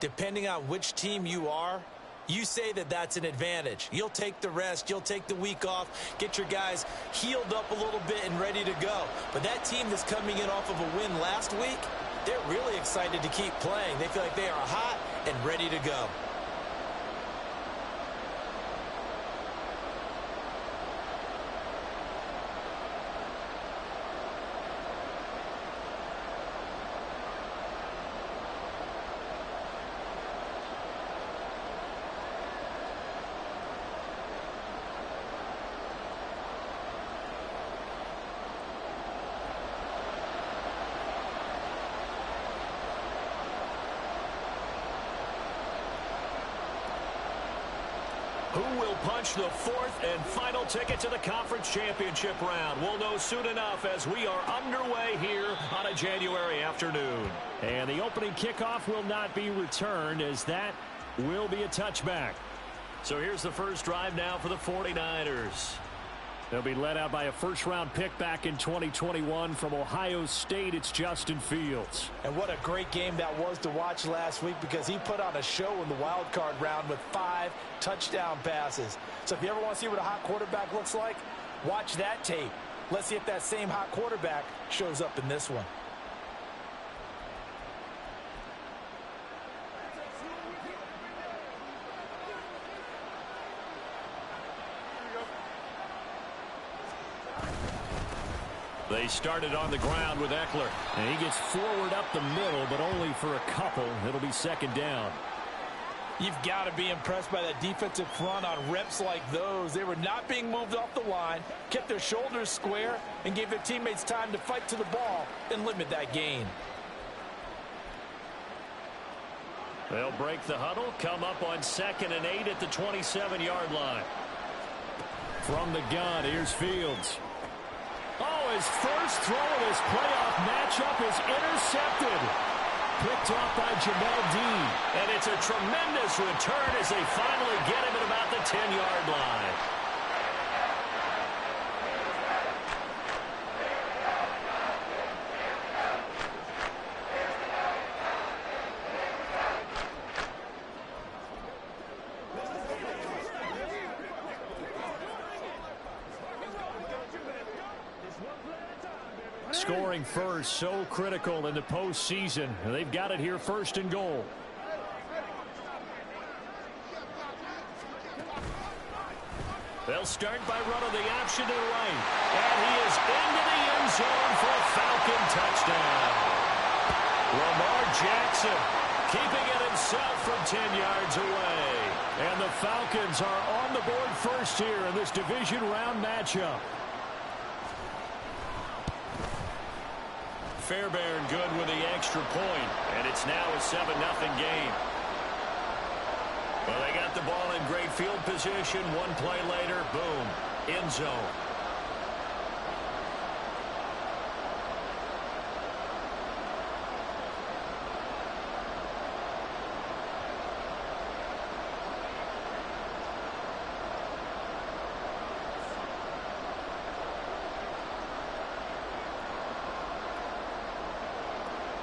Depending on which team you are, you say that that's an advantage. You'll take the rest. You'll take the week off, get your guys healed up a little bit and ready to go. But that team that's coming in off of a win last week, they're really excited to keep playing. They feel like they are hot and ready to go. Who will punch the fourth and final ticket to the conference championship round? We'll know soon enough as we are underway here on a January afternoon. And the opening kickoff will not be returned, as that will be a touchback. So here's the first drive now for the 49ers. They'll be led out by a first-round pick back in 2021 from Ohio State. It's Justin Fields. And what a great game that was to watch last week, because he put on a show in the wild card round with 5 touchdown passes. So if you ever want to see what a hot quarterback looks like, watch that tape. Let's see if that same hot quarterback shows up in this one. They started on the ground with Eckler. And he gets forward up the middle, but only for a couple. It'll be second down. You've got to be impressed by that defensive front on reps like those. They were not being moved off the line, kept their shoulders square, and gave their teammates time to fight to the ball and limit that gain. They'll break the huddle, come up on 2nd and 8 at the 27-yard line. From the gun, here's Fields. Oh, his first throw of this playoff matchup is intercepted. Picked off by Jamel Dean. And it's a tremendous return as they finally get him at about the 10-yard line. Scoring first, so critical in the postseason. They've got it here, 1st and goal. They'll start by running the option to the right. And he is into the end zone for a Falcon touchdown. Lamar Jackson keeping it himself from 10 yards away. And the Falcons are on the board first here in this division round matchup. Fairbairn good with the extra point, and it's now a 7-0 game. Well, they got the ball in great field position. One play later, boom, end zone.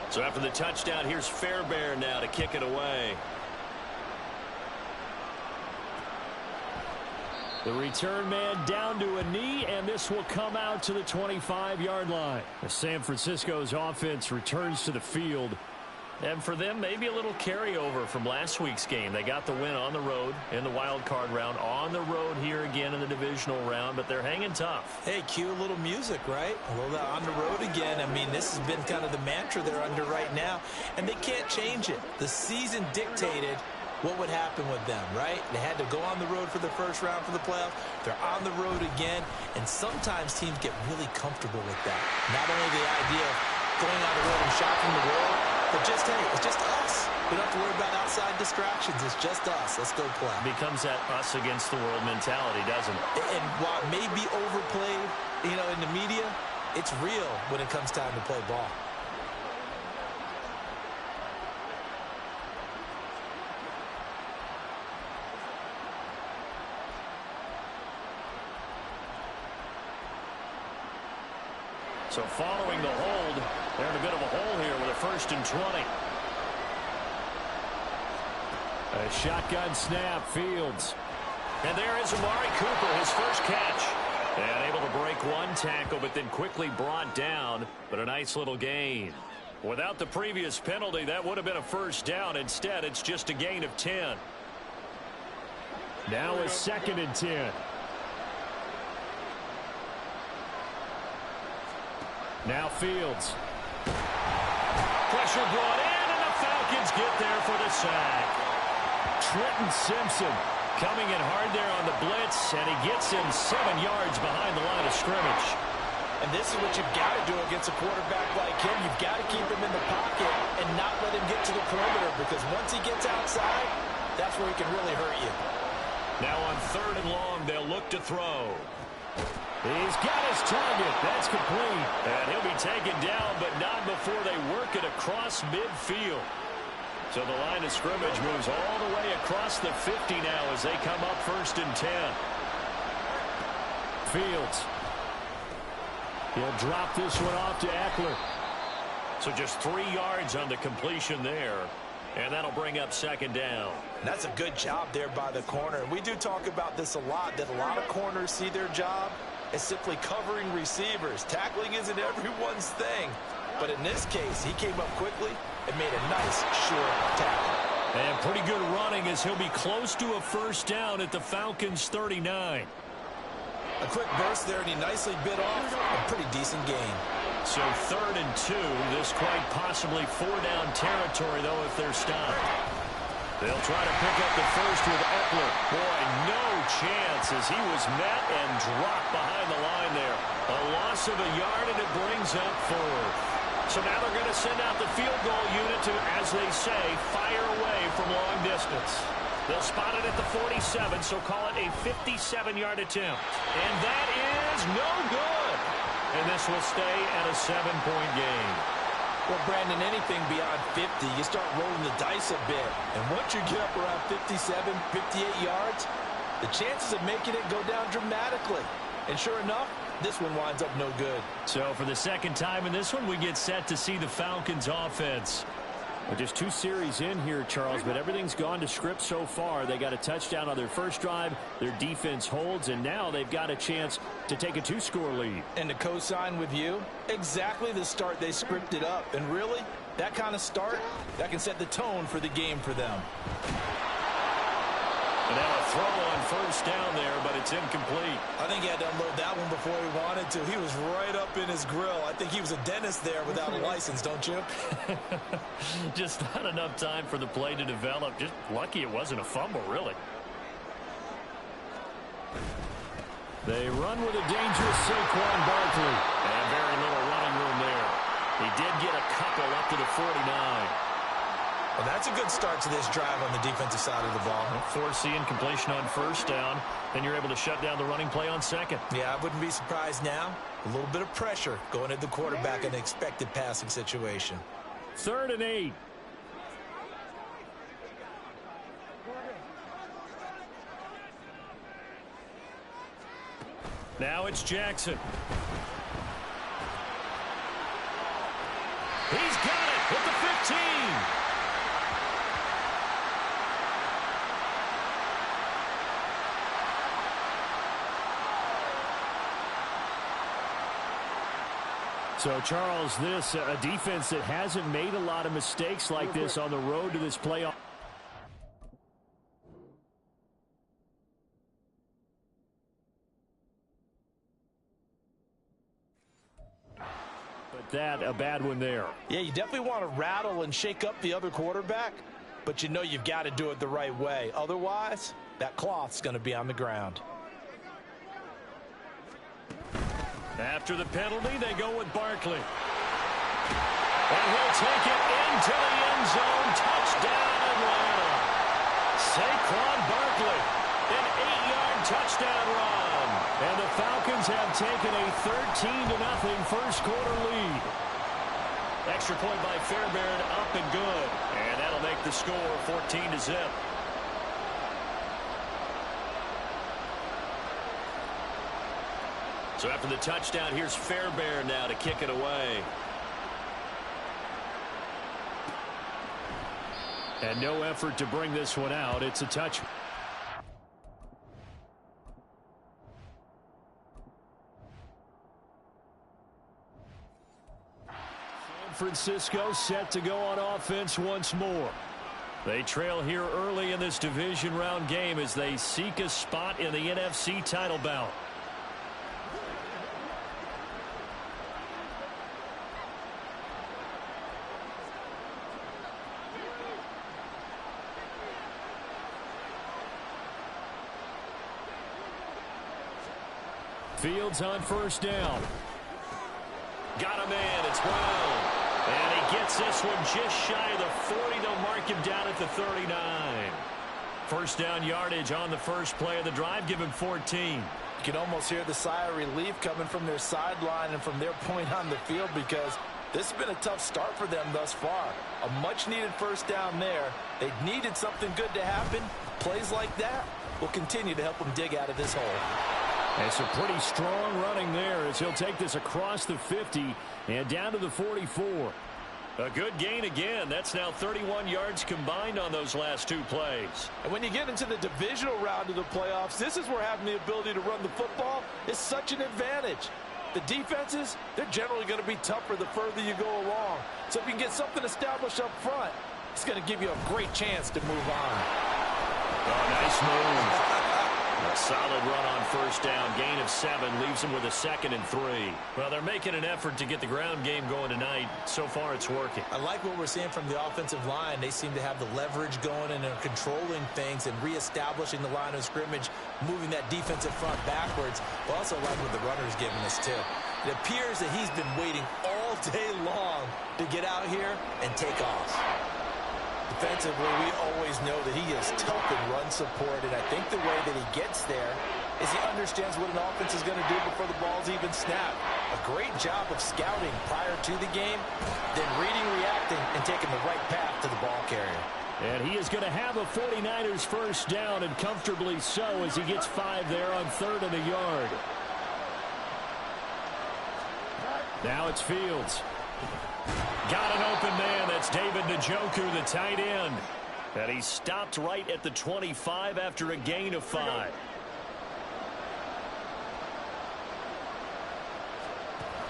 So after the touchdown, here's Fairbairn now to kick it away. The return man down to a knee, and this will come out to the 25-yard line. As San Francisco's offense returns to the field. And for them, maybe a little carryover from last week's game. They got the win on the road in the wild card round, on the road here again in the divisional round, but they're hanging tough. Hey, cue a little music, right? A little on the road again. I mean, this has been kind of the mantra they're under right now, and they can't change it. The season dictated what would happen with them, right? They had to go on the road for the first round for the playoffs. They're on the road again, and sometimes teams get really comfortable with that. Not only the idea of going on the road and shocking the world, but just, hey, it's just us. We don't have to worry about outside distractions. It's just us. Let's go play. Becomes that us against the world mentality, doesn't it? And while it may be overplayed, in the media, it's real when it comes time to play ball. So following the hold, they're in a bit of a hole here with a 1st and 20. A shotgun snap, Fields. And there is Amari Cooper, his first catch. And able to break one tackle, but then quickly brought down. But a nice little gain. Without the previous penalty, that would have been a first down. Instead, it's just a gain of 10. Now a 2nd and 10. Now Fields. Pressure brought in, and the Falcons get there for the sack. Trenton Simpson coming in hard there on the blitz, and he gets him 7 yards behind the line of scrimmage. And this is what you've got to do against a quarterback like him. You've got to keep him in the pocket and not let him get to the perimeter, because once he gets outside, that's where he can really hurt you. Now on 3rd and long, they'll look to throw. He's got his target. That's complete. And he'll be taken down, but not before they work it across midfield. So the line of scrimmage moves all the way across the 50 now as they come up 1st and 10. Fields. He'll drop this one off to Eckler. So just 3 yards on the completion there. And that'll bring up 2nd down. That's a good job there by the corner. We do talk about this a lot, that a lot of corners see their job as simply covering receivers. Tackling isn't everyone's thing. But in this case, he came up quickly and made a nice, short tackle. And pretty good running as he'll be close to a first down at the Falcons' 39. A quick burst there, and he nicely bit off a pretty decent gain. So 3rd and 2. This quite possibly 4-down territory, though, if they're stopped. They'll try to pick up the first with Eckler. Boy, no chance as he was met and dropped behind the line there. A loss of a yard, and it brings up 4th. So now they're going to send out the field goal unit to, as they say, fire away from long distance. They'll spot it at the 47, so call it a 57-yard attempt. And that is no good. And this will stay at a 7-point game. Well, Brandon, anything beyond 50, you start rolling the dice a bit. And once you get up around 57, 58 yards, the chances of making it go down dramatically. And sure enough, this one winds up no good. So for the 2nd time in this one, we get set to see the Falcons offense. Well, just 2 series in here, Charles, but everything's gone to script so far. They got a touchdown on their first drive. Their defense holds, and now they've got a chance to take a 2-score lead. And to co-sign with you, exactly the start they scripted up. And really, that kind of start, that can set the tone for the game for them. And now a throw on first down there, but it's incomplete. I think he had to unload that one before he wanted to. He was right up in his grill. I think he was a dentist there without a license, don't you? Just not enough time for the play to develop. Just lucky it wasn't a fumble, really. They run with a dangerous Saquon Barkley. And very little running room there. He did get a couple up to the 49. Well, that's a good start to this drive on the defensive side of the ball. Forcing completion on first down. Then you're able to shut down the running play on 2nd. Yeah, I wouldn't be surprised now. A little bit of pressure going at the quarterback in an expected passing situation. 3rd and 8. Now it's Jackson. He's got it at the 15. So, Charles, this a defense that hasn't made a lot of mistakes like this on the road to this playoff. But that, a bad one there. Yeah, you definitely want to rattle and shake up the other quarterback, but you know you've got to do it the right way. Otherwise, that cloth's going to be on the ground. After the penalty, they go with Barkley. And he'll take it into the end zone. Touchdown, Atlanta. Saquon Barkley, an 8-yard touchdown run. And the Falcons have taken a 13-0 first-quarter lead. Extra point by Fairbairn, up and good. And that'll make the score 14-0. So after the touchdown, here's Fairbairn now to kick it away. And no effort to bring this one out. It's a touch. San Francisco set to go on offense once more. They trail here early in this division round game as they seek a spot in the NFC title bout. Fields on first down. Got a man. It's Brown. And he gets this one just shy of the 40. They'll mark him down at the 39. First down yardage on the first play of the drive. Give him 14. You can almost hear the sigh of relief coming from their sideline and from their point on the field, because this has been a tough start for them thus far. A much-needed first down there. They needed something good to happen. Plays like that will continue to help them dig out of this hole. And some pretty strong running there as he'll take this across the 50 and down to the 44. A good gain again. That's now 31 yards combined on those last two plays. And when you get into the divisional round of the playoffs, this is where having the ability to run the football is such an advantage. The defenses, they're generally going to be tougher the further you go along. So if you can get something established up front, it's going to give you a great chance to move on. Oh, nice move. A solid run on first down. Gain of 7 leaves them with a 2nd and 3. Well, they're making an effort to get the ground game going tonight. So far, it's working. I like what we're seeing from the offensive line. They seem to have the leverage going and are controlling things and reestablishing the line of scrimmage, moving that defensive front backwards. I also like what the runner's giving us, too. It appears that he's been waiting all day long to get out here and take off. Defensively, we always know that he is tough in run support, and I think the way that he gets there is he understands what an offense is going to do before the ball's even snapped. A great job of scouting prior to the game, then reading, reacting, and taking the right path to the ball carrier. And he is going to have a 49ers first down, and comfortably so, as he gets 5 there on 3rd and a yard. Now it's Fields. Got an open man. That's David Njoku, the tight end. And he stopped right at the 25 after a gain of 5.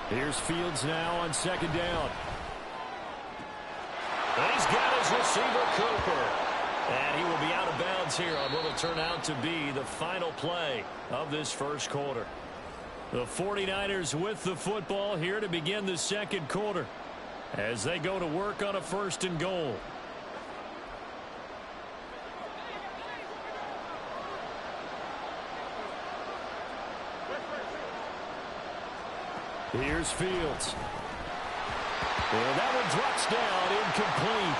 Here's Fields now on 2nd down. And he's got his receiver, Cooper. And he will be out of bounds here on what will turn out to be the final play of this first quarter. The 49ers with the football here to begin the second quarter, as they go to work on a 1st and goal. Here's Fields. And that one drops down, incomplete.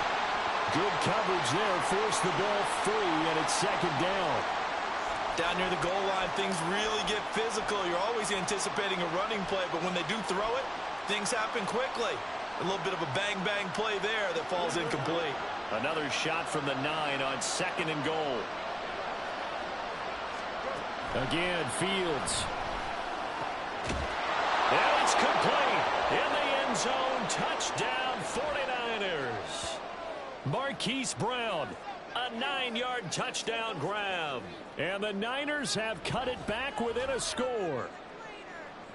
Good coverage there, forced the ball free, and it's 2nd down. Down near the goal line, things really get physical. You're always anticipating a running play, but when they do throw it, things happen quickly. A little bit of a bang-bang play there that falls incomplete. Another shot from the 9 on 2nd and goal. Again, Fields. And it's complete. In the end zone, touchdown 49ers. Marquise Brown, a 9-yard touchdown grab. And the Niners have cut it back within a score.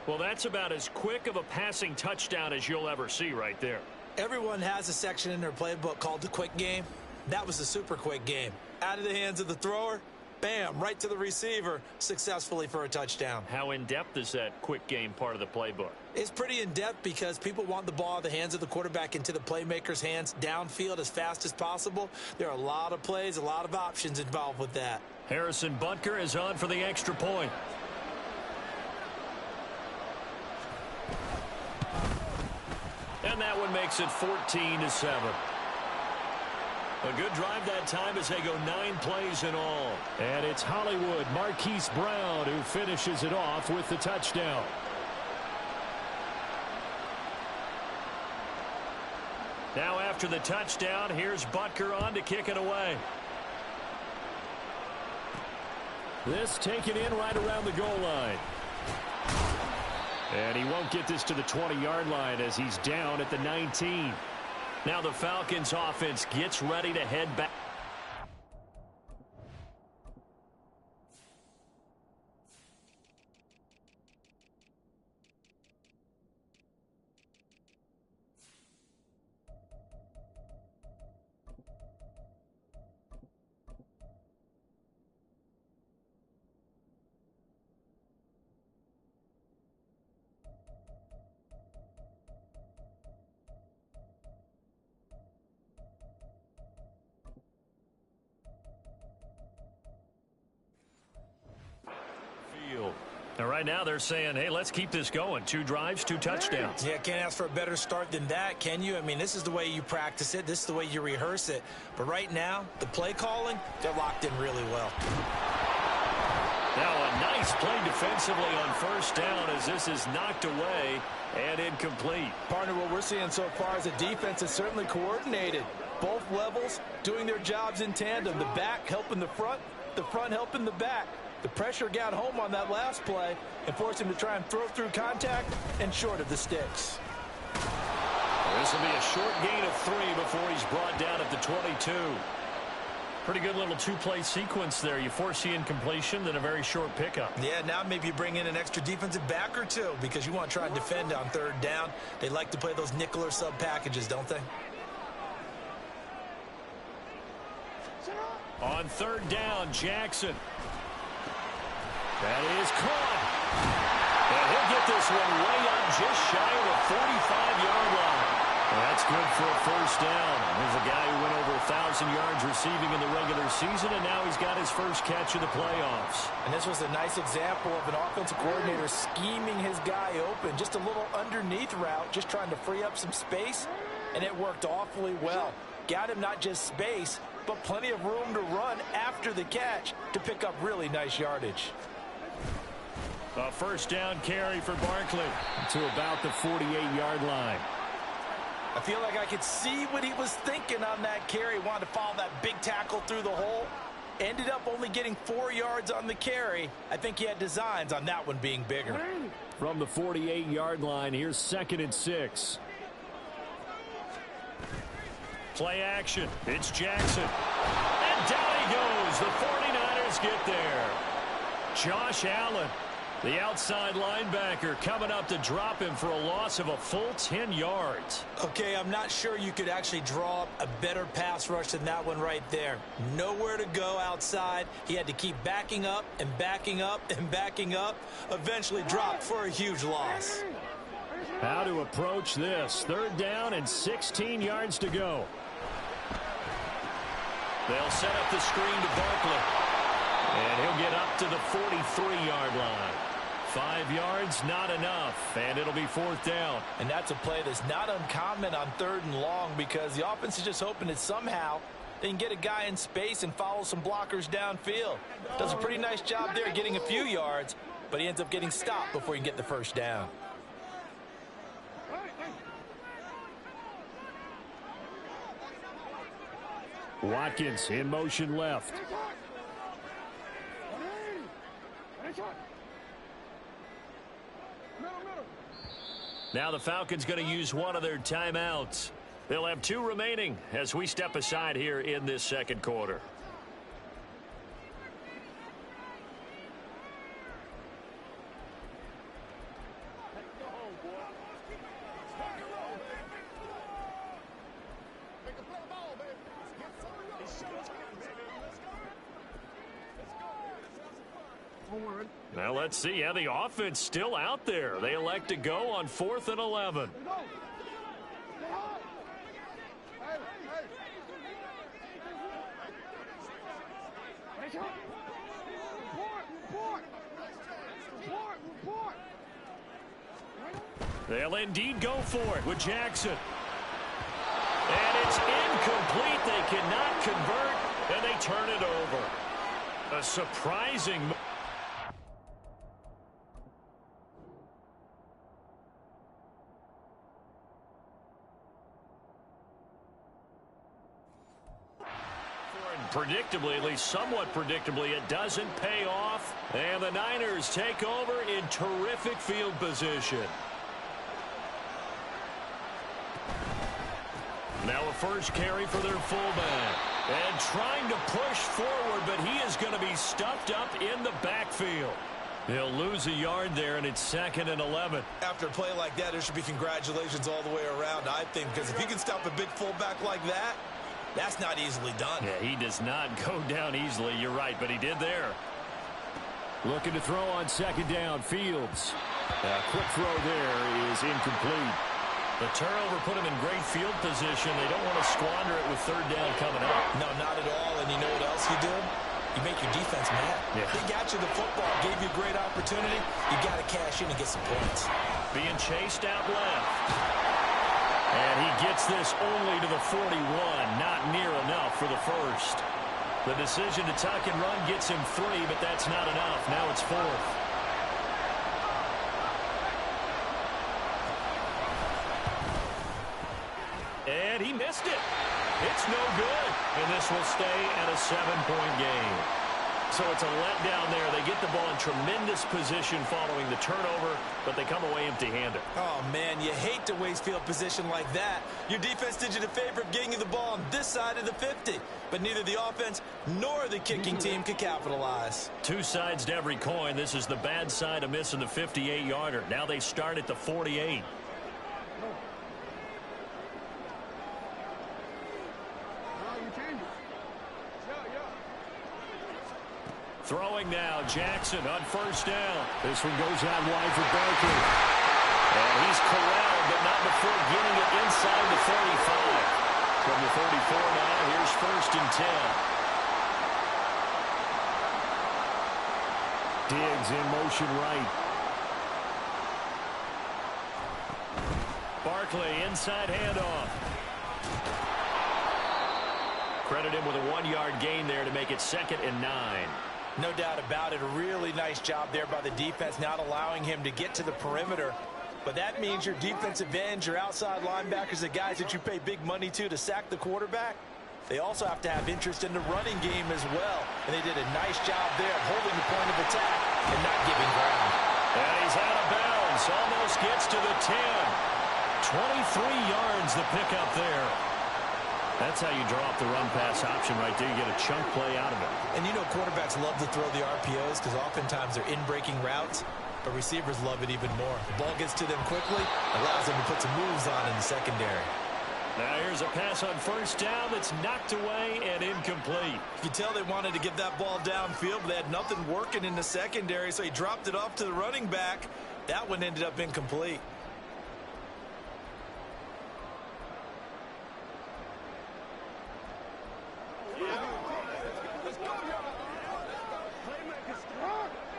Well, that's about as quick of a passing touchdown as you'll ever see right there. Everyone has a section in their playbook called the quick game. That was the super quick game. Out of the hands of the thrower, bam, right to the receiver, successfully for a touchdown. How in-depth is that quick game part of the playbook? It's pretty in-depth because people want the ball in the hands of the quarterback into the playmaker's hands downfield as fast as possible. There are a lot of plays, a lot of options involved with that. Harrison Butker is on for the extra point. And that one makes it 14-7. A good drive that time as they go 9 plays in all. And it's Hollywood, Marquise Brown, who finishes it off with the touchdown. Now after the touchdown, here's Butker on to kick it away. This taken in right around the goal line. And he won't get this to the 20-yard line as he's down at the 19. Now the Falcons offense gets ready to head back. And right now they're saying, hey, let's keep this going. 2 drives, 2 touchdowns. Yeah, can't ask for a better start than that, can you? I mean, this is the way you practice it. This is the way you rehearse it. But right now, the play calling, they're locked in really well. Now a nice play defensively on first down as this is knocked away and incomplete. Partner, what we're seeing so far is the defense is certainly coordinated. Both levels doing their jobs in tandem. The back helping the front helping the back. The pressure got home on that last play and forced him to try and throw through contact and short of the sticks. This will be a short gain of 3 before he's brought down at the 22. Pretty good little 2-play sequence there. You force the incompletion, then a very short pickup. Yeah, now maybe you bring in an extra defensive back or 2 because you want to try and defend on 3rd down. They like to play those nickel or sub packages, don't they? On 3rd down, Jackson. That is caught. And he'll get this one way up just shy of the 45-yard line. That's good for a first down. There's a guy who went over 1,000 yards receiving in the regular season, and now he's got his first catch of the playoffs. And this was a nice example of an offensive coordinator scheming his guy open. Just a little underneath route, just trying to free up some space, and it worked awfully well. Got him not just space, but plenty of room to run after the catch to pick up really nice yardage. A first down carry for Barkley to about the 48-yard line. I feel like I could see what he was thinking on that carry. Wanted to follow that big tackle through the hole. Ended up only getting 4 yards on the carry. I think he had designs on that one being bigger. From the 48-yard line, here's 2nd and 6. Play action. It's Jackson. And down he goes. The 49ers get there. Josh Allen, the outside linebacker, coming up to drop him for a loss of a full 10 yards. Okay, I'm not sure you could actually draw up a better pass rush than that one right there. Nowhere to go outside. He had to keep backing up and backing up and backing up. Eventually dropped for a huge loss. How to approach this. 3rd down and 16 yards to go. They'll set up the screen to Barkley. And he'll get up to the 43-yard line. 5 yards, not enough, and it'll be 4th down. And that's a play that's not uncommon on 3rd and long because the offense is just hoping that somehow they can get a guy in space and follow some blockers downfield. Does a pretty nice job there getting a few yards, but he ends up getting stopped before he can get the first down. Watkins in motion left. Now the Falcons going to use one of their timeouts. They'll have 2 remaining as we step aside here in this 2nd quarter. Now let's see how the offense still out there. They elect to go on 4th and 11. They'll indeed go for it with Jackson. And it's incomplete. They cannot convert, and they turn it over. A surprising move. Predictably, at least somewhat predictably, it doesn't pay off. And the Niners take over in terrific field position. Now a first carry for their fullback. And trying to push forward, but he is going to be stuffed up in the backfield. He'll lose a yard there, and it's 2nd and 11. After a play like that, there should be congratulations all the way around, I think, because if you can stop a big fullback like that, that's not easily done. Yeah, he does not go down easily. You're right, but he did there. Looking to throw on 2nd down. Fields. A quick throw there is incomplete. The turnover put him in great field position. They don't want to squander it with 3rd down coming up. No, not at all. And you know what else you do? You make your defense mad. Yeah. They got you the football, gave you a great opportunity. You got to cash in and get some points. Being chased out left. And he gets this only to the 41. Not near enough for the first. The decision to tuck and run gets him 3, but that's not enough. Now it's 4th. And he missed it. It's no good. And this will stay at a 7-point game. So it's a letdown there. They get the ball in tremendous position following the turnover, but they come away empty-handed. Oh, man, you hate to waste field position like that. Your defense did you the favor of getting you the ball on this side of the 50. But neither the offense nor the kicking team could capitalize. Two sides to every coin. This is the bad side of missing the 58-yarder. Now they start at the 48. Throwing now, Jackson on 1st down. This one goes out wide for Barkley. And he's corralled, but not before getting it inside the 35. From the 34 now, here's 1st and 10. Diggs in motion right. Barkley inside handoff. Credit him with a 1-yard gain there to make it 2nd and 9. No doubt about it. A really nice job there by the defense, not allowing him to get to the perimeter. But that means your defensive ends, your outside linebackers, the guys that you pay big money to sack the quarterback, they also have to have interest in the running game as well. And they did a nice job there of holding the point of attack and not giving ground. And he's out of bounds. Almost gets to the 10. 23 yards the pickup there. That's how you draw up the run-pass option right there. You get a chunk play out of it. And you know quarterbacks love to throw the RPOs because oftentimes they're in-breaking routes, but receivers love it even more. The ball gets to them quickly, allows them to put some moves on in the secondary. Now here's a pass on 1st down that's knocked away and incomplete. You can tell they wanted to get that ball downfield, but they had nothing working in the secondary, so he dropped it off to the running back. That one ended up incomplete.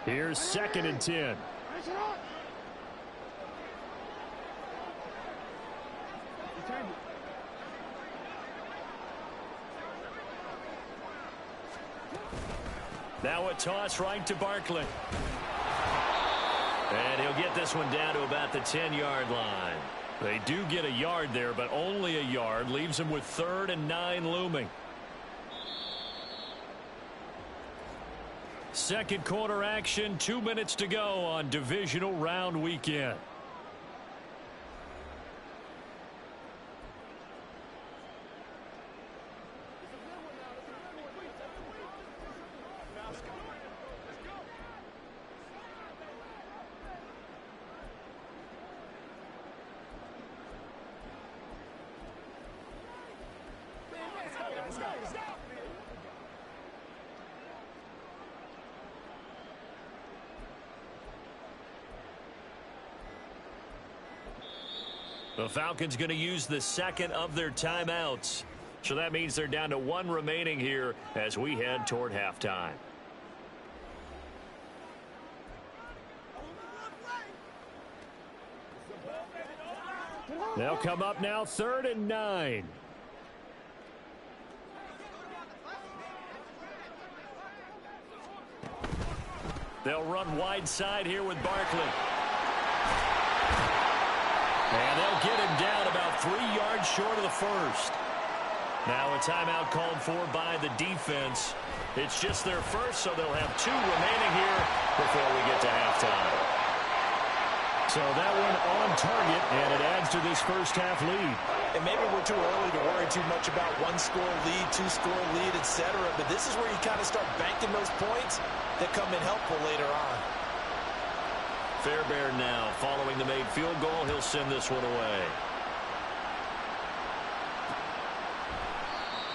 Here's 2nd and 10. Now a toss right to Barkley. And he'll get this one down to about the 10-yard line. They do get a yard there, but only a yard. Leaves them with 3rd and 9 looming. Second quarter action, 2 minutes to go on divisional round weekend. The Falcons going to use the 2nd of their timeouts. So that means they're down to 1 remaining here as we head toward halftime. They'll come up now 3rd and 9. They'll run wide side here with Barkley. And they'll get him down about 3 yards short of the first. Now a timeout called for by the defense. It's just their first, so they'll have 2 remaining here before we get to halftime. So that one on target, and it adds to this first-half lead. And maybe we're too early to worry too much about one-score lead, two-score lead, etc. But this is where you kind of start banking those points that come in helpful later on. Fairbairn now, following the made field goal, he'll send this one away.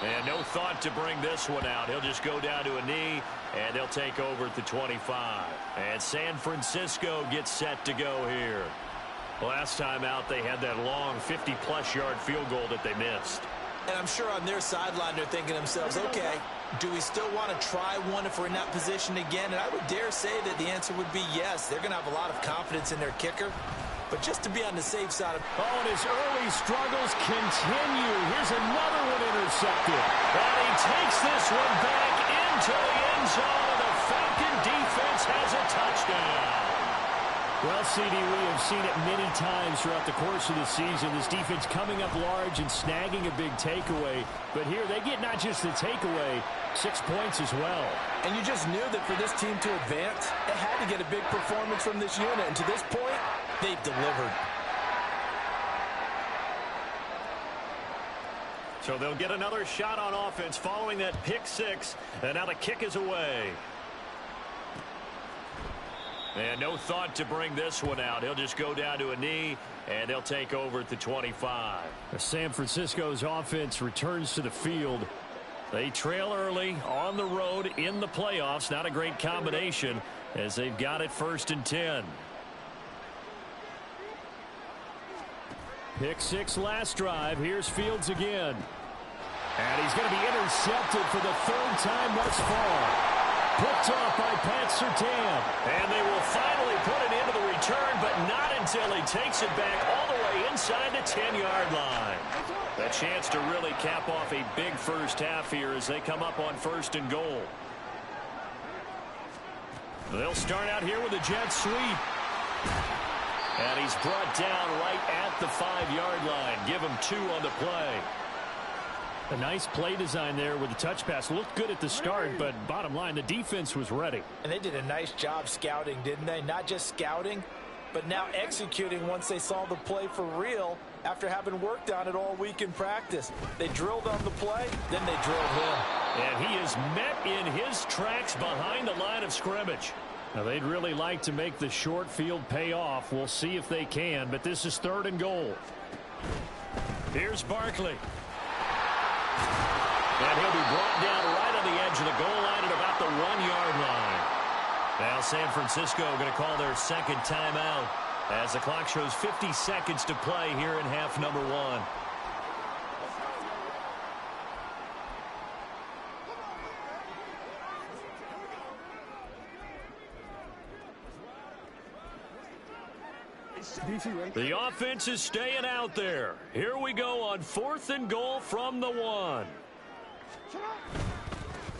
And no thought to bring this one out. He'll just go down to a knee, and they'll take over at the 25. And San Francisco gets set to go here. Last time out, they had that long 50-plus yard field goal that they missed. And I'm sure on their sideline, they're thinking to themselves, okay, do we still want to try one if we're in that position again? And I would dare say that the answer would be yes. They're going to have a lot of confidence in their kicker. But just to be on the safe side of... Oh, and his early struggles continue. Here's another one intercepted. And he takes this one back into the end zone, and the Falcon defense has a touchdown. Well, CD, we have seen it many times throughout the course of the season. This defense coming up large and snagging a big takeaway. But here they get not just the takeaway, 6 points as well. And you just knew that for this team to advance, it had to get a big performance from this unit. And to this point, they've delivered. So they'll get another shot on offense following that pick six. And now the kick is away. And no thought to bring this one out. He'll just go down to a knee, and they'll take over at the 25. San Francisco's offense returns to the field. They trail early on the road in the playoffs. Not a great combination as they've got it 1st and 10. Pick six last drive. Here's Fields again. And he's going to be intercepted for the 3rd time thus far. Picked off by Pat Surtain. And they will finally put it into the return, but not until he takes it back all the way inside the 10-yard line. A chance to really cap off a big first half here as they come up on 1st and goal. They'll start out here with a jet sweep. And he's brought down right at the 5-yard line. Give him 2 on the play. A nice play design there with the touch pass. Looked good at the start, but bottom line, the defense was ready. And they did a nice job scouting, didn't they? Not just scouting, but now executing once they saw the play for real after having worked on it all week in practice. They drilled on the play, then they drilled him. And he is met in his tracks behind the line of scrimmage. Now, they'd really like to make the short field pay off. We'll see if they can, but this is 3rd and goal. Here's Barkley. And he'll be brought down right on the edge of the goal line at about the 1-yard line. Now San Francisco going to call their 2nd timeout as the clock shows 50 seconds to play here in half number 1. The offense is staying out there. Here we go on 4th and goal from the 1.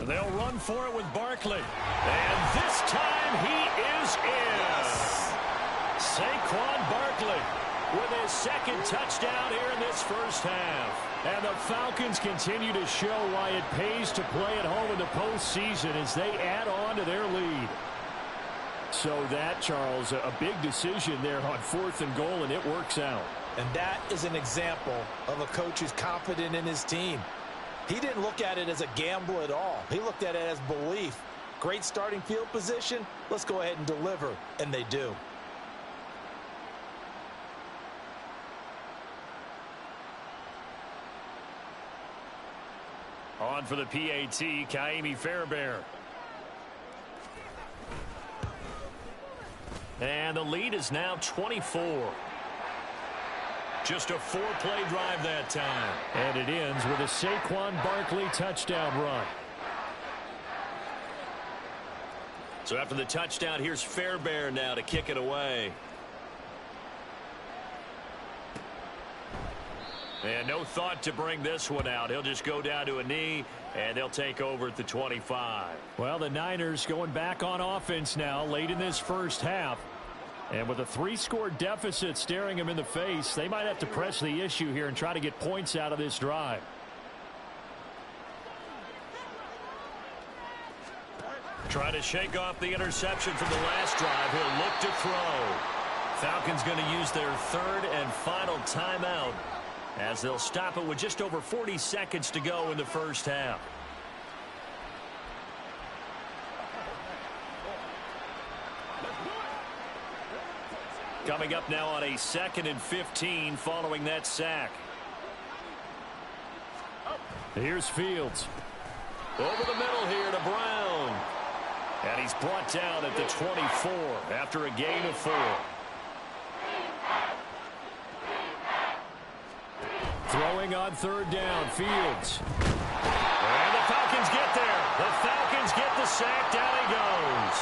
They'll run for it with Barkley. And this time he is in. Saquon Barkley with his 2nd touchdown here in this first half. And the Falcons continue to show why it pays to play at home in the postseason as they add on to their lead. So that, Charles, a big decision there on 4th and goal, and it works out. And that is an example of a coach who's confident in his team. He didn't look at it as a gamble at all. He looked at it as belief. Great starting field position. Let's go ahead and deliver. And they do. On for the PAT, Ka'imi Fairbairn. And the lead is now 24. Just a 4-play drive that time. And it ends with a Saquon Barkley touchdown run. So after the touchdown, here's Fairbairn now to kick it away. And no thought to bring this one out. He'll just go down to a knee, and they'll take over at the 25. Well, the Niners going back on offense now late in this first half. And with a 3-score deficit staring them in the face, they might have to press the issue here and try to get points out of this drive. Trying to shake off the interception from the last drive. He'll look to throw. Falcons going to use their third and final timeout as they'll stop it with just over 40 seconds to go in the first half. Coming up now on a 2nd and 15 following that sack. Here's Fields. Over the middle here to Brown. And he's brought down at the 24 after a gain of 4. Throwing on 3rd down, Fields. And the Falcons get there. The Falcons get the sack. Down he goes.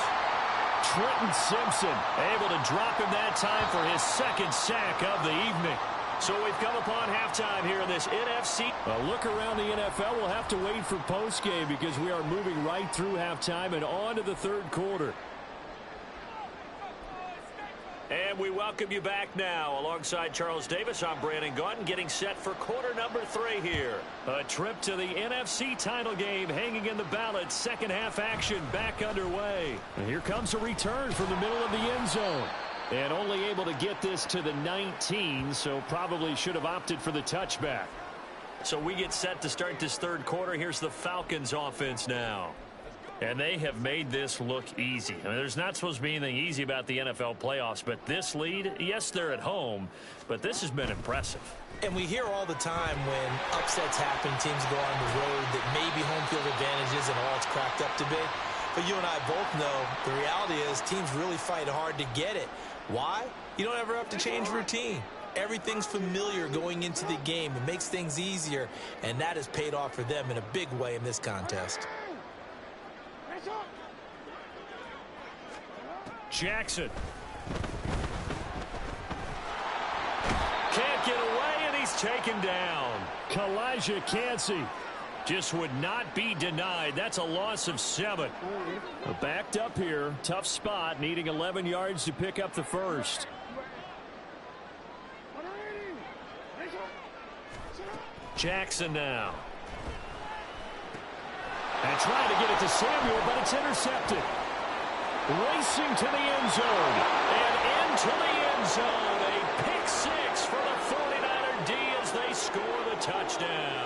Trenton Simpson able to drop him that time for his 2nd sack of the evening. So we've come upon halftime here in this NFC. A look around the NFL. We'll have to wait for postgame because we are moving right through halftime and on to the 3rd quarter. And we welcome you back now. Alongside Charles Davis, I'm Brandon Gaudin, getting set for quarter number 3 here. A trip to the NFC title game hanging in the balance. Second half action back underway. And here comes a return from the middle of the end zone. And only able to get this to the 19, so probably should have opted for the touchback. So we get set to start this 3rd quarter. Here's the Falcons offense now. And they have made this look easy. I mean, there's not supposed to be anything easy about the NFL playoffs, but this lead, yes, they're at home, but this has been impressive. And we hear all the time when upsets happen, teams go on the road, that maybe home field advantage isn't all it's cracked up to be. But you and I both know the reality is teams really fight hard to get it. Why? You don't ever have to change routine. Everything's familiar going into the game. It makes things easier, and that has paid off for them in a big way in this contest. Jackson. Can't get away, and he's taken down. Kalijah Kancey just would not be denied. That's a loss of 7. Backed up here. Tough spot, needing 11 yards to pick up the first. Jackson now. And trying to get it to Samuel, but it's intercepted. Racing to the end zone. And into the end zone. A pick 6 for the 49er D as they score the touchdown.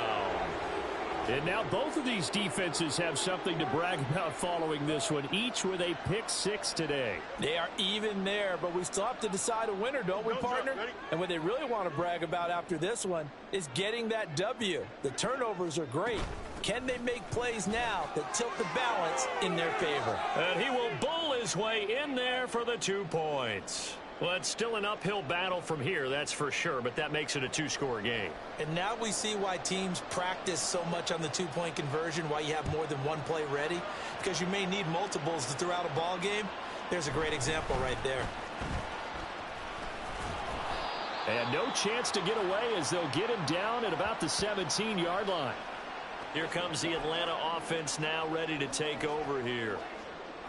And now both of these defenses have something to brag about following this one, each with a pick 6 today. They are even there, but we still have to decide a winner, don't we, partner? And what they really want to brag about after this one is getting that W. The turnovers are great. Can they make plays now that tilt the balance in their favor? And he will bull his way in there for the 2 points. Well, it's still an uphill battle from here, that's for sure, but that makes it a 2-score game. And now we see why teams practice so much on the 2-point conversion, why you have more than one play ready, because you may need multiples to throw out a ball game. There's a great example right there. And no chance to get away as they'll get him down at about the 17-yard line. Here comes the Atlanta offense now ready to take over here.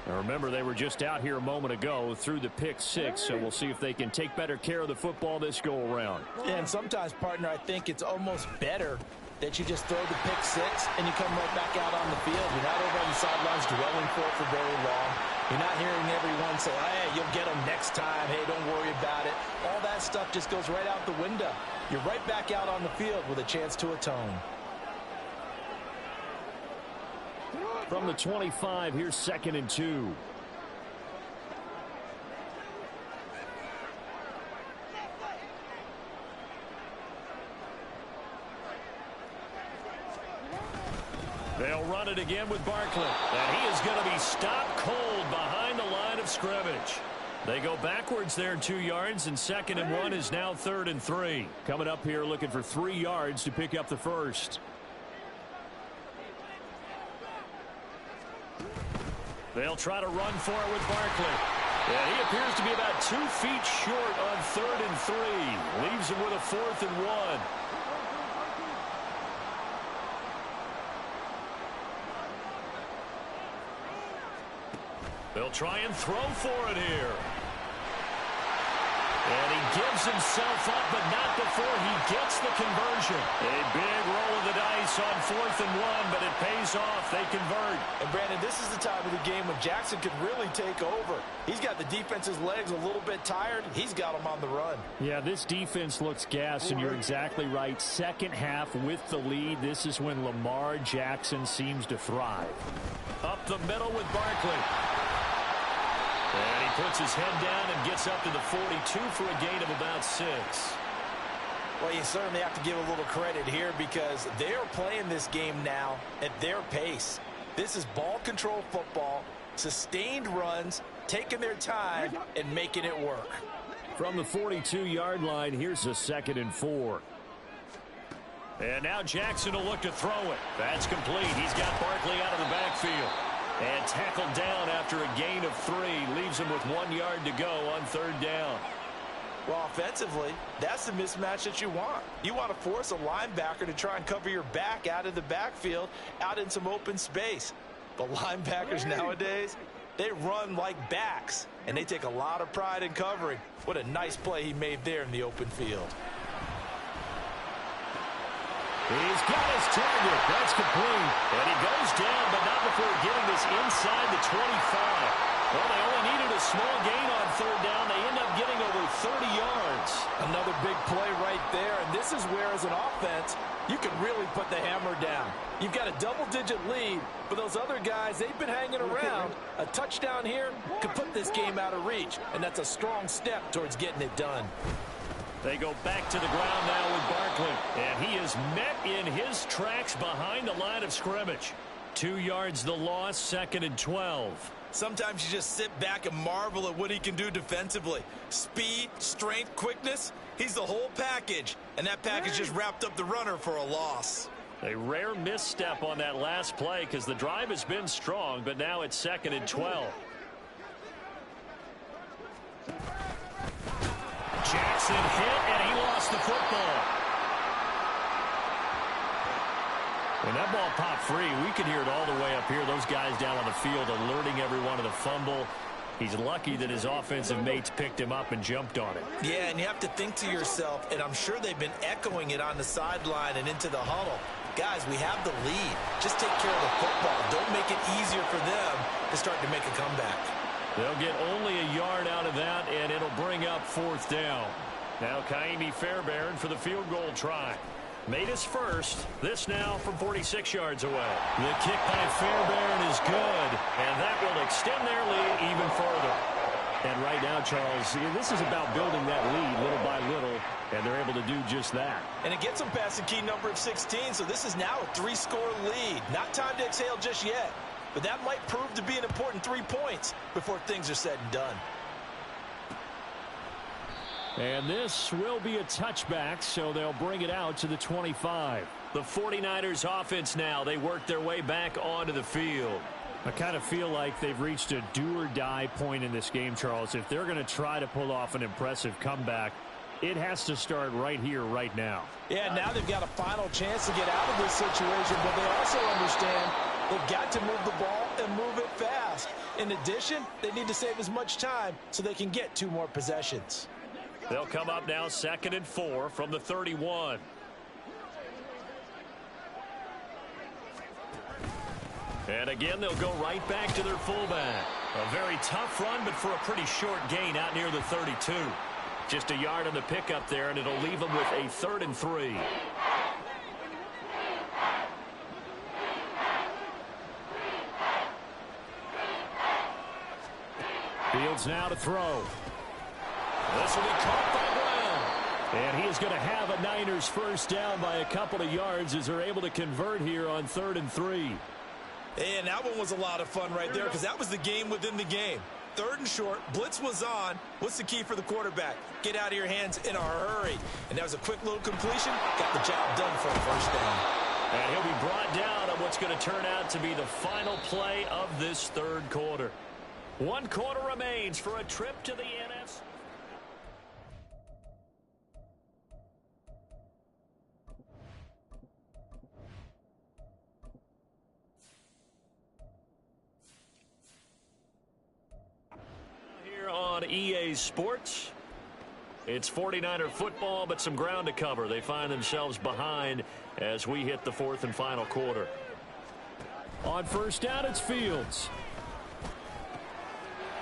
Now remember, they were just out here a moment ago through the pick 6, so we'll see if they can take better care of the football this go-around. Yeah, and sometimes, partner, I think it's almost better that you just throw the pick 6 and you come right back out on the field. You're not over on the sidelines dwelling for very long. You're not hearing everyone say, hey, you'll get them next time. Hey, don't worry about it. All that stuff just goes right out the window. You're right back out on the field with a chance to atone. From the 25, here's 2nd and 2. They'll run it again with Barkley. And he is going to be stopped cold behind the line of scrimmage. They go backwards there 2 yards, and 2nd and 1 is now 3rd and 3. Coming up here looking for 3 yards to pick up the first. They'll try to run for it with Barkley. Yeah, he appears to be about 2 feet short on 3rd and 3. Leaves him with a 4th and 1. They'll try and throw for it here. And he gives himself up, but not before he gets the conversion. A big roll of the dice on 4th and 1, but it pays off. They convert. And, Brandon, this is the time of the game when Jackson could really take over. He's got the defense's legs a little bit tired. He's got them on the run. Yeah, this defense looks gassed, and you're exactly right. Second half with the lead, this is when Lamar Jackson seems to thrive. Up the middle with Barkley. And he puts his head down and gets up to the 42 for a gain of about 6. Well, you certainly have to give a little credit here because they're playing this game now at their pace. This is ball control football, sustained runs, taking their time and making it work. From the 42-yard line, here's a 2nd and 4. And now Jackson will look to throw it. That's complete. He's got Barkley out of the backfield. And tackled down after a gain of 3. Leaves him with 1 yard to go on 3rd down. Well, offensively, that's the mismatch that you want. You want to force a linebacker to try and cover your back out of the backfield, out in some open space. But linebackers nowadays, they run like backs, and they take a lot of pride in covering. What a nice play he made there in the open field. He's got his target. That's complete. And he goes down, but not before getting this inside the 25. Well, they only needed a small gain on 3rd down. They end up getting over 30 yards. Another big play right there, and this is where, as an offense, you can really put the hammer down. You've got a double-digit lead, but those other guys, they've been hanging around. A touchdown here could put this game out of reach, and that's a strong step towards getting it done. They go back to the ground now with Barkley. And he is met in his tracks behind the line of scrimmage. 2 yards the loss, 2nd and 12. Sometimes you just sit back and marvel at what he can do defensively. Speed, strength, quickness, he's the whole package. And that package just wrapped up the runner for a loss. A rare misstep on that last play because the drive has been strong, but now it's 2nd and 12. Jackson hit, and he lost the football. When that ball popped free, we could hear it all the way up here. Those guys down on the field alerting everyone of the fumble. He's lucky that his offensive mates picked him up and jumped on it. Yeah, and you have to think to yourself, and I'm sure they've been echoing it on the sideline and into the huddle. Guys, we have the lead. Just take care of the football. Don't make it easier for them to start to make a comeback. They'll get only a yard out of that, and it'll bring up 4th down. Now Kaimi Fairbairn for the field goal try. Made his first. This now from 46 yards away. The kick by Fairbairn is good, and that will extend their lead even further. And right now, Charles, this is about building that lead little by little, and they're able to do just that. And it gets them past the key number of 16, so this is now a 3-score lead. Not time to exhale just yet. But that might prove to be an important 3 points before things are said and done. And this will be a touchback, so they'll bring it out to the 25. The 49ers offense now. They work their way back onto the field. I kind of feel like they've reached a do-or-die point in this game, Charles. If they're going to try to pull off an impressive comeback, it has to start right here, right now. Yeah, now they've got a final chance to get out of this situation, but they also understand they've got to move the ball and move it fast. In addition, they need to save as much time so they can get 2 more possessions. They'll come up now 2nd and 4 from the 31. And again, they'll go right back to their fullback. A very tough run, but for a pretty short gain out near the 32. Just a yard on the pickup there, and it'll leave them with a 3rd and 3. Fields now to throw. This will be caught by Brown. And he is going to have a Niners first down by a couple of yards as they're able to convert here on 3rd and 3. And that one was a lot of fun right there because that was the game within the game. 3rd and short, blitz was on. What's the key for the quarterback? Get out of your hands in a hurry. And that was a quick little completion. Got the job done for a first down. And he'll be brought down on what's going to turn out to be the final play of this 3rd quarter. 1 quarter remains for a trip to the NFC. Here on EA Sports. It's 49er football, but some ground to cover. They find themselves behind as we hit the fourth and final quarter. On first down, it's Fields.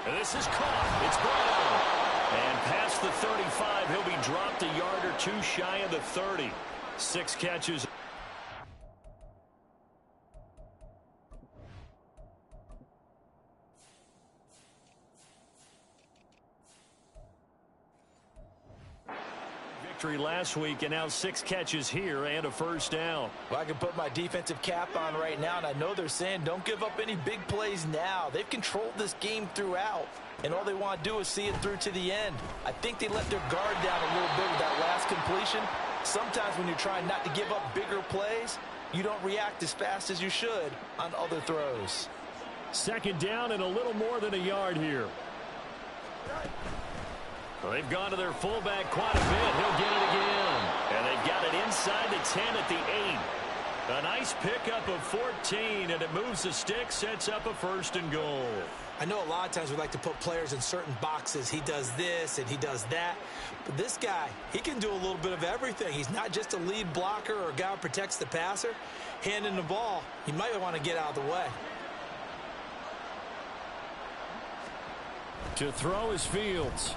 And this is caught. It's Brown. And past the 35, he'll be dropped a yard or two shy of the 30. 6 catches. Last week, and now 6 catches here and a first down. Well, I can put my defensive cap on right now, and I know they're saying don't give up any big plays now. They've controlled this game throughout, and all they want to do is see it through to the end. I think they let their guard down a little bit with that last completion. Sometimes when you're trying not to give up bigger plays, you don't react as fast as you should on other throws. Second down and a little more than a yard here. Well, they've gone to their fullback quite a bit. He'll get it again. And they've got it inside the 10 at the 8. A nice pickup of 14, and it moves the stick, sets up a first and goal. I know a lot of times we like to put players in certain boxes. He does this and he does that. But this guy, he can do a little bit of everything. He's not just a lead blocker or a guy who protects the passer. Handing the ball, he might want to get out of the way. To throw is Fields.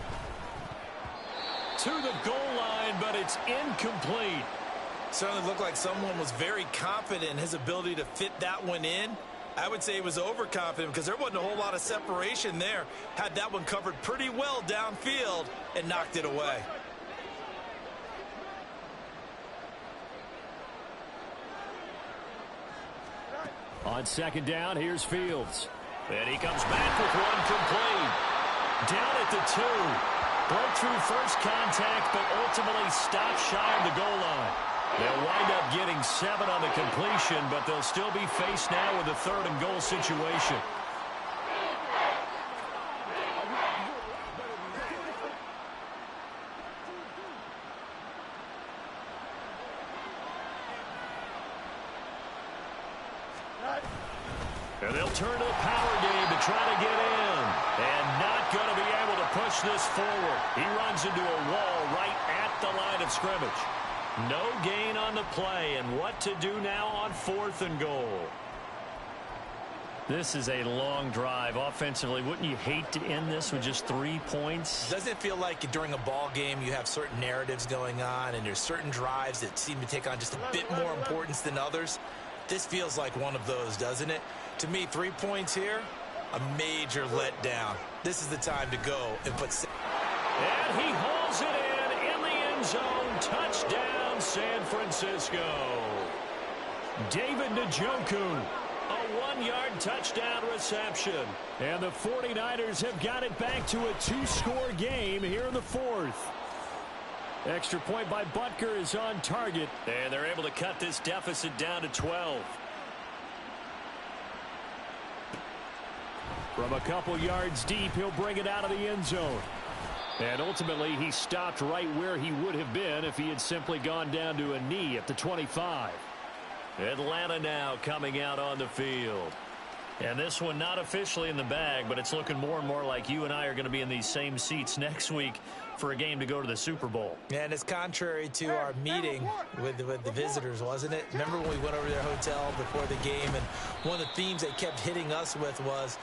To the goal line, but it's incomplete. Certainly looked like someone was very confident in his ability to fit that one in. I would say he was overconfident because there wasn't a whole lot of separation there. Had that one covered pretty well downfield and knocked it away. On second down, here's Fields. And he comes back with one complete. Down at the 2. Broke through first contact, but ultimately stopped shy of the goal line. They'll wind up getting 7 on the completion, but they'll still be faced now with a third and goal situation. And they'll turn to the power game to try to get in. And not going to be able to push this forward. He runs into a wall right at the line of scrimmage. No gain on the play, and what to do now on 4th and goal. This is a long drive offensively. Wouldn't you hate to end this with just 3 points? Doesn't it feel like during a ball game you have certain narratives going on and there's certain drives that seem to take on just a bit more importance than others? This feels like one of those, doesn't it? To me, 3 points here, a major letdown. This is the time to go and put... And he hauls it in the end zone. Touchdown, San Francisco. David Njoku, a 1-yard touchdown reception. And the 49ers have got it back to a 2-score game here in the 4th. Extra point by Butker is on target. And they're able to cut this deficit down to 12. From a couple yards deep, he'll bring it out of the end zone. And ultimately, he stopped right where he would have been if he had simply gone down to a knee at the 25. Atlanta now coming out on the field. And this one not officially in the bag, but it's looking more and more like you and I are going to be in these same seats next week for a game to go to the Super Bowl. And it's contrary to our meeting with the visitors, wasn't it? Remember when we went over to their hotel before the game, and one of the themes they kept hitting us with was,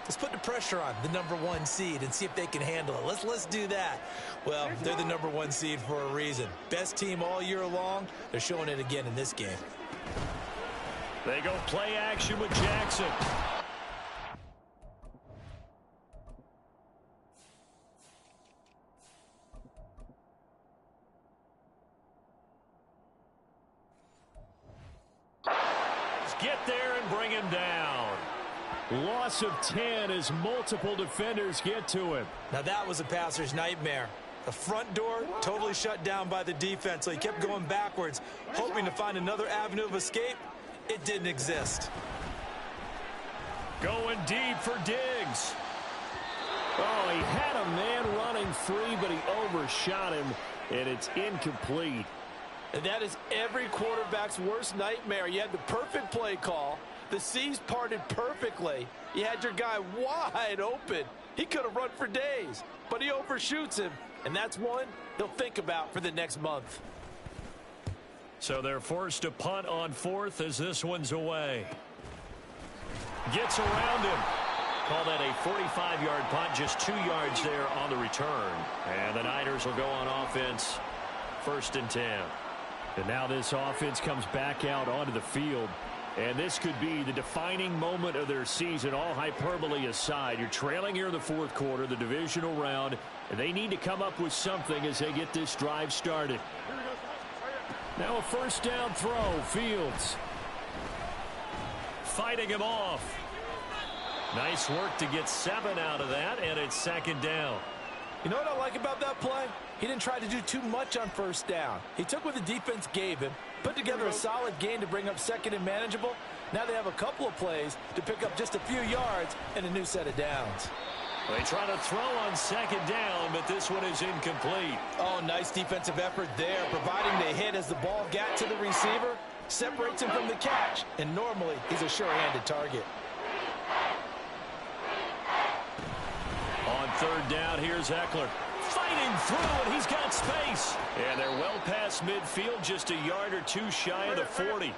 let's put the pressure on the #1 seed and see if they can handle it. Let's do that. Well, they're the #1 seed for a reason. Best team all year long. They're showing it again in this game. They go play action with Jackson. Get there and bring him down. Loss of 10 as multiple defenders get to him. Now that was a passer's nightmare. The front door totally shut down by the defense, so he kept going backwards, hoping to find another avenue of escape. It didn't exist. Going deep for Diggs. Oh, he had a man running free, but he overshot him, and it's incomplete. And that is every quarterback's worst nightmare. You had the perfect play call. The seas parted perfectly. You had your guy wide open. He could have run for days, but he overshoots him, and that's one he'll think about for the next month. So they're forced to punt on fourth as this one's away. Gets around him. Call that a 45-yard punt, just 2 yards there on the return. And the Niners will go on offense, 1st and 10. And now this offense comes back out onto the field. And this could be the defining moment of their season, all hyperbole aside. You're trailing here in the fourth quarter, the divisional round, and they need to come up with something as they get this drive started. Now a first down throw, Fields. Fighting him off. Nice work to get 7 out of that, and it's 2nd down. You know what I like about that play? He didn't try to do too much on first down. He took what the defense gave him, put together a solid gain to bring up 2nd and manageable. Now they have a couple of plays to pick up just a few yards and a new set of downs. They try to throw on 2nd down, but this one is incomplete. Oh, nice defensive effort there, providing the hit as the ball got to the receiver, separates him from the catch, and normally he's a sure-handed target. On 3rd down, here's Eckler. Fighting through, and he's got space. And they're well past midfield, just a yard or 2 shy of the 40.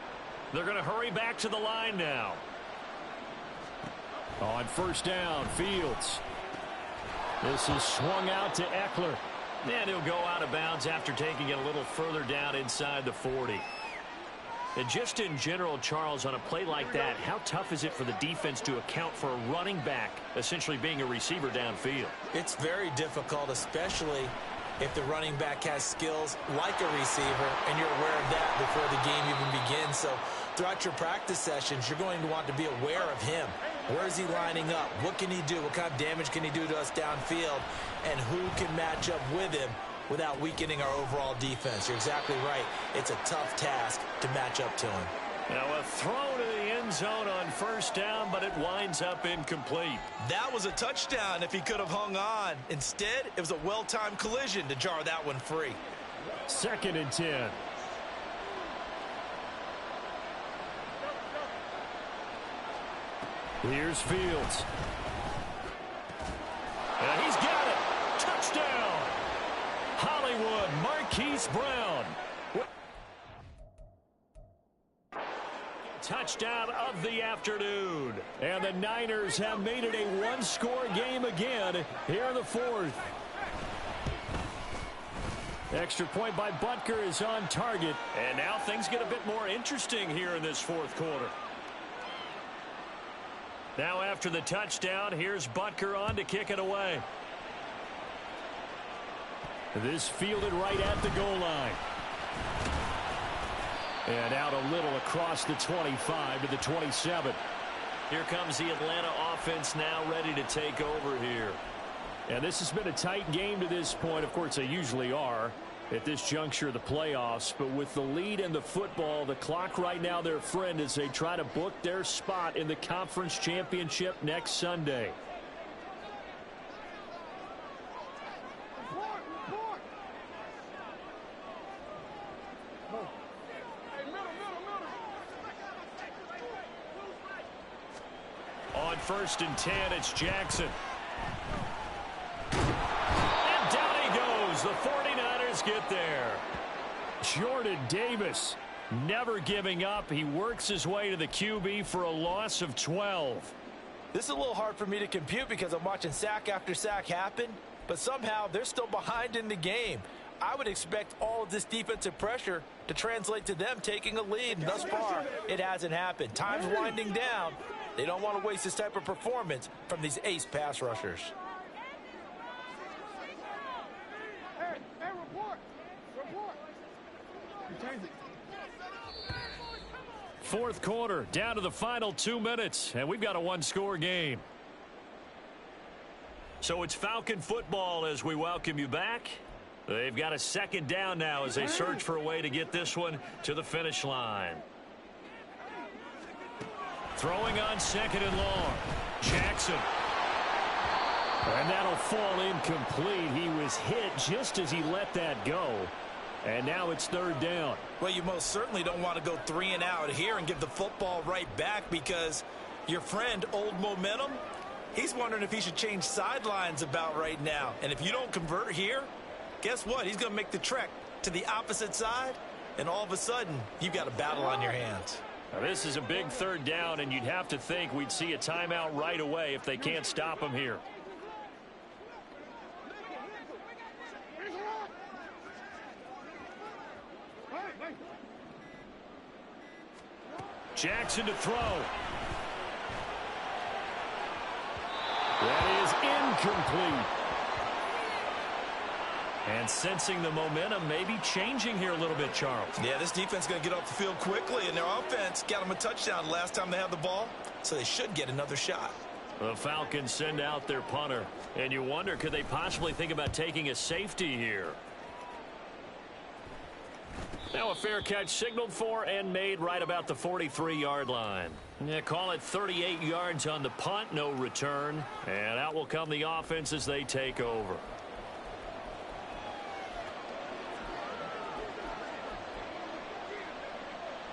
They're going to hurry back to the line now. On 1st down, Fields. This is swung out to Eckler. And he'll go out of bounds after taking it a little further down inside the 40. And just in general, Charles, on a play like that, how tough is it for the defense to account for a running back essentially being a receiver downfield? It's very difficult, especially if the running back has skills like a receiver, and you're aware of that before the game even begins. So throughout your practice sessions, you're going to want to be aware of him. Where is he lining up? What can he do? What kind of damage can he do to us downfield? And who can match up with him without weakening our overall defense? You're exactly right. It's a tough task to match up to him. Now a throw to the end zone on 1st down, but it winds up incomplete. That was a touchdown if he could have hung on. Instead, it was a well-timed collision to jar that one free. 2nd and 10. Here's Fields. And he's got it. Touchdown. Hollywood, Marquise Brown. Touchdown of the afternoon. And the Niners have made it a one-score game again here in the 4th. Extra point by Butker is on target. And now things get a bit more interesting here in this 4th quarter. Now after the touchdown, here's Butker on to kick it away. This fielded right at the goal line. And out a little across the 25 to the 27. Here comes the Atlanta offense now ready to take over here. And this has been a tight game to this point. Of course, they usually are at this juncture of the playoffs. But with the lead in the football, the clock right now their friend as they try to book their spot in the conference championship next Sunday. On 1st and 10, it's Jackson. And down he goes. The 49ers get there. Jordan Davis never giving up. He works his way to the QB for a loss of 12. This is a little hard for me to compute because I'm watching sack after sack happen, but somehow they're still behind in the game. I would expect all of this defensive pressure to translate to them taking a lead, and thus far, it hasn't happened. Time's winding down. They don't want to waste this type of performance from these ace pass rushers. Hey, report. Fourth quarter, down to the final 2 minutes, and we've got a one-score game. So it's Falcon football as we welcome you back. They've got a 2nd down now as they search for a way to get this one to the finish line. Throwing on 2nd and long. Jackson. And that'll fall incomplete. He was hit just as he let that go. And now it's 3rd down. Well, you most certainly don't want to go 3 and out here and give the football right back because your friend, Old Momentum, he's wondering if he should change sidelines about right now. And if you don't convert here, guess what? He's going to make the trek to the opposite side, and all of a sudden, you've got a battle on your hands. Now, this is a big third down, and you'd have to think we'd see a timeout right away if they can't stop him here. Jackson to throw. That is incomplete. And sensing the momentum maybe changing here a little bit, Charles. Yeah, this defense is going to get off the field quickly, and their offense got them a touchdown last time they had the ball, so they should get another shot. The Falcons send out their punter, and you wonder, could they possibly think about taking a safety here? Now a fair catch signaled for and made right about the 43-yard line. Yeah, call it 38 yards on the punt, no return. And out will come the offense as they take over.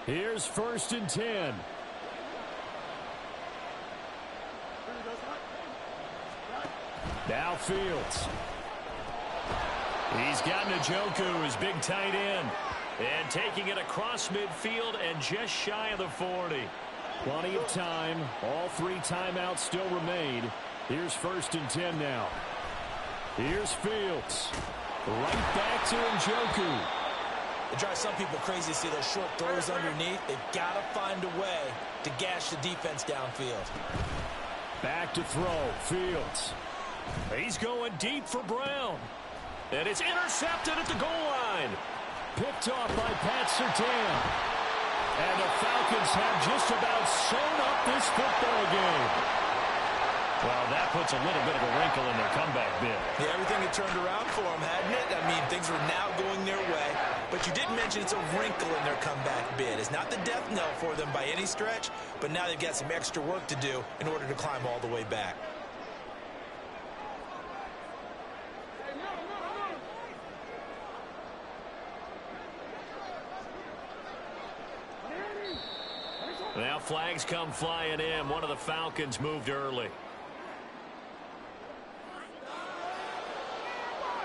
Here's 1st and 10. Now Fields. He's got Njoku, his big tight end. And taking it across midfield and just shy of the 40. Plenty of time. All 3 timeouts still remain. Here's 1st and 10 now. Here's Fields. Right back to Njoku. It drives some people crazy to see those short throws underneath. They've got to find a way to gash the defense downfield. Back to throw. Fields. He's going deep for Brown. And it's intercepted at the goal line. Picked off by Pat Surtain. And the Falcons have just about sewn up this football game. Well, that puts a little bit of a wrinkle in their comeback bid. Yeah, everything had turned around for them, hadn't it? I mean, things were now going their way. But you did mention it's a wrinkle in their comeback bid. It's not the death knell for them by any stretch, but now they've got some extra work to do in order to climb all the way back. Now flags come flying in. One of the Falcons moved early.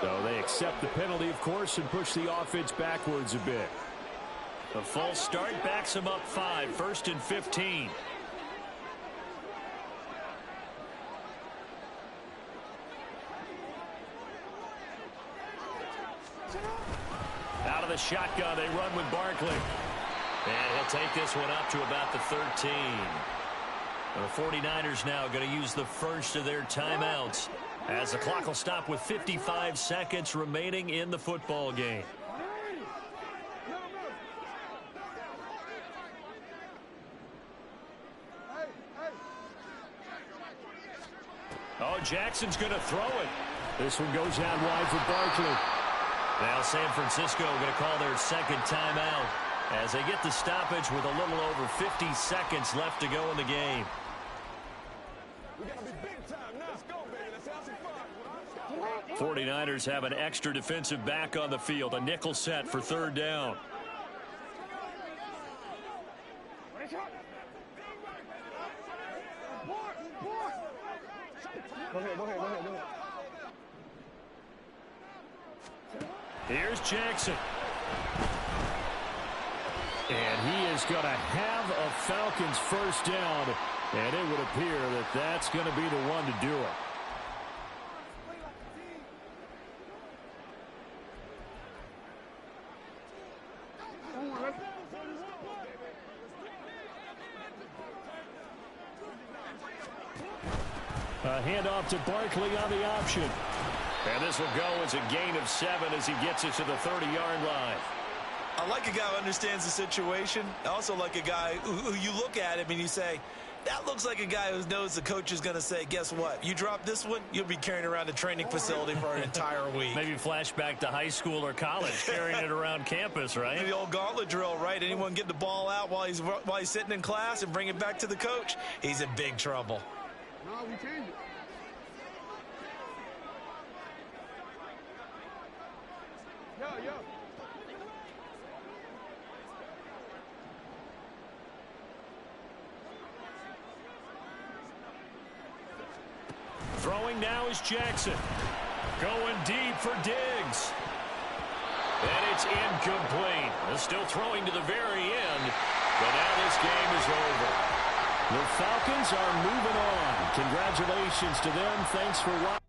So they accept the penalty, of course, and push the offense backwards a bit. A false start backs them up 5. 1st and 15. Out of the shotgun, they run with Barkley. And he'll take this one up to about the 13. The 49ers now going to use the first of their timeouts as the clock will stop with 55 seconds remaining in the football game. Oh, Jackson's going to throw it. This one goes out wide for Barkley. Now San Francisco going to call their second timeout as they get the stoppage with a little over 50 seconds left to go in the game. We gotta be big time now. Let's go, baby. Let's have some fun. 49ers have an extra defensive back on the field. A nickel set for 3rd down. Go ahead. Here's Jackson. And he is going to have a Falcons first down. And it would appear that that's going to be the one to do it. A handoff to Barkley on the option. And this will go as a gain of 7 as he gets it to the 30-yard line. I like a guy who understands the situation. I also like a guy who you look at him and you say, that looks like a guy who knows the coach is going to say, guess what? You drop this one, you'll be carrying around a training facility for an entire week. Maybe flashback to high school or college, carrying it around campus, right? The old gauntlet drill, right? Anyone get the ball out while he's sitting in class and bring it back to the coach? He's in big trouble. No, we changed it. Yo. Throwing now is Jackson. Going deep for Diggs. And it's incomplete. They're still throwing to the very end, but now this game is over. The Falcons are moving on. Congratulations to them. Thanks for watching.